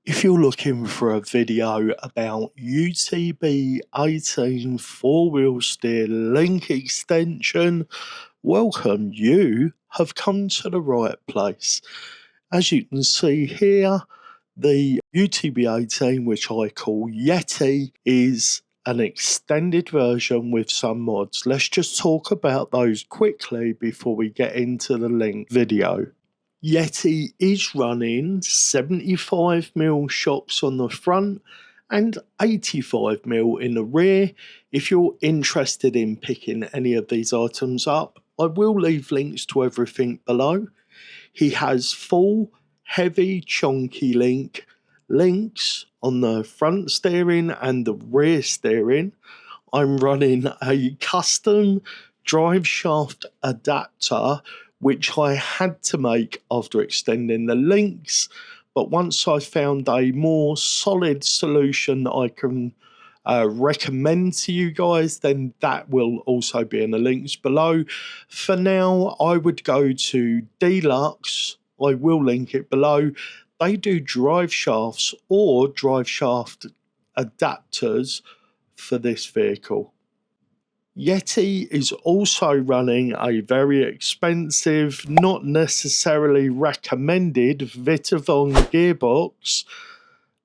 If you're looking for a video about UTB18 four-wheel steer link extension, welcome, you have come to the right place. As you can see here, the UTB18, which I call Yeti, is an extended version with some mods. Let's just talk about those quickly before we get into the link video. Yeti is running 75mm shocks on the front and 85mm in the rear. If you're interested in picking any of these items up, I will leave links to everything below. He has full, heavy, chunky links on the front steering and the rear steering. I'm running a custom drive shaft adapter, which I had to make after extending the links, but once I found a more solid solution that I can recommend to you guys, then that will also be in the links below. For now, I would go to Deluxe. I will link it below. They do drive shafts or drive shaft adapters for this vehicle. Yeti is also running a very expensive, not necessarily recommended Vitavon gearbox,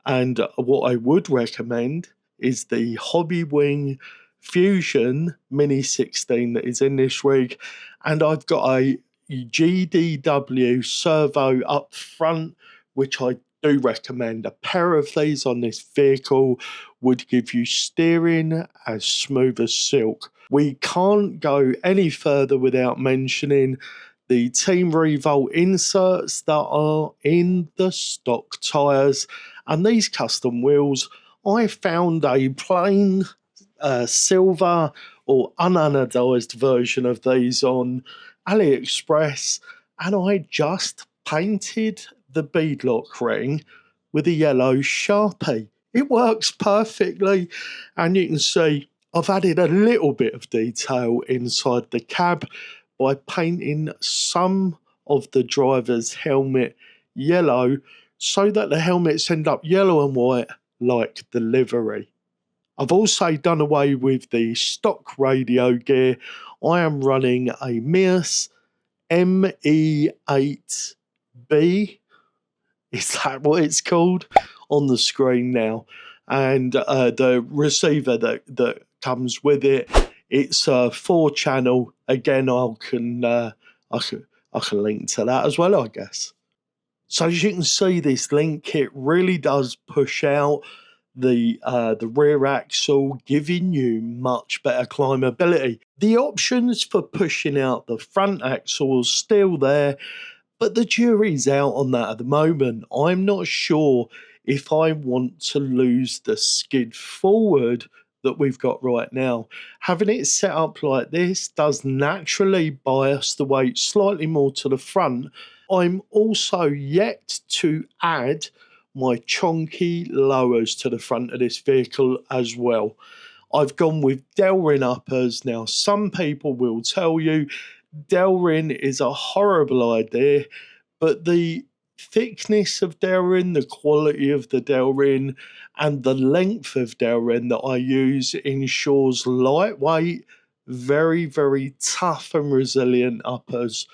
and what I would recommend is the Hobbywing Fusion Mini 16 that is in this rig, and I've got a GDW servo up front, which I do recommend. A pair of these on this vehicle would give you steering as smooth as silk. We can't go any further without mentioning the Team Revolt inserts that are in the stock tyres, and these custom wheels, I found a plain silver or unanodized version of these on AliExpress, and I just painted the beadlock ring with a yellow Sharpie. It works perfectly, and you can see I've added a little bit of detail inside the cab by painting some of the driver's helmet yellow so that the helmets end up yellow and white like the livery. I've also done away with the stock radio gear. I am running a Mears ME8B. Is that what it's called? On the screen now. And the receiver that comes with it, it's a 4-channel. Again, I can link to that as well, I guess. So as you can see, this link kit really does push out the rear axle, giving you much better climbability. The options for pushing out the front axle are still there, but the jury's out on that at the moment. I'm not sure if I want to lose the skid forward that we've got right now. Having it set up like this does naturally bias the weight slightly more to the front. I'm also yet to add my chunky lowers to the front of this vehicle as well. I've gone with Delrin uppers. Now, some people will tell you Delrin is a horrible idea, but the thickness of Delrin, the quality of the Delrin, and the length of Delrin that I use ensures lightweight, very, very tough and resilient uppers.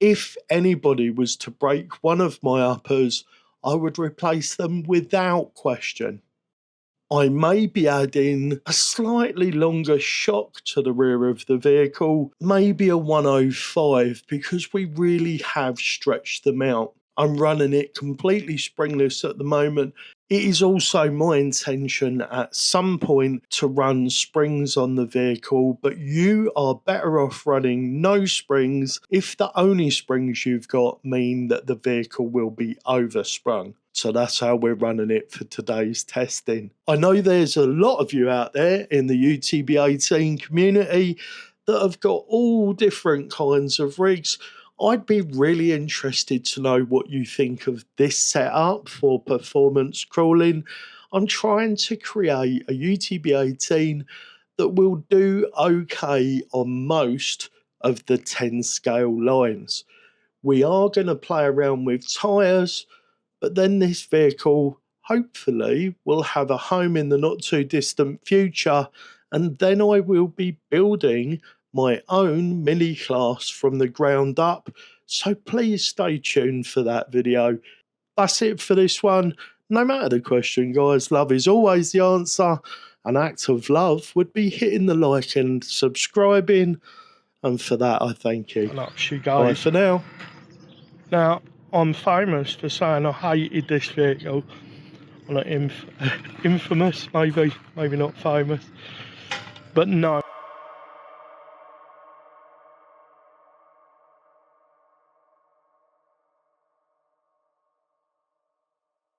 If anybody was to break one of my uppers, I would replace them without question. I may be adding a slightly longer shock to the rear of the vehicle, maybe a 105, because we really have stretched them out. I'm running it completely springless at the moment. It is also my intention at some point to run springs on the vehicle, but you are better off running no springs if the only springs you've got mean that the vehicle will be oversprung. So that's how we're running it for today's testing. I know there's a lot of you out there in the UTB18 community that have got all different kinds of rigs. I'd be really interested to know what you think of this setup for performance crawling. I'm trying to create a UTB18 that will do okay on most of the 10 scale lines. We are going to play around with tyres, but then this vehicle hopefully will have a home in the not too distant future, and then I will be building my own mini class from the ground up, so please stay tuned for that video. That's it for this one. No matter the question, guys, love is always the answer. An act of love would be hitting the like and subscribing, and for that I thank you. And up she goes. Bye for now. Now, I'm famous for saying I hated this vehicle. I'm not infamous, maybe not famous, but no.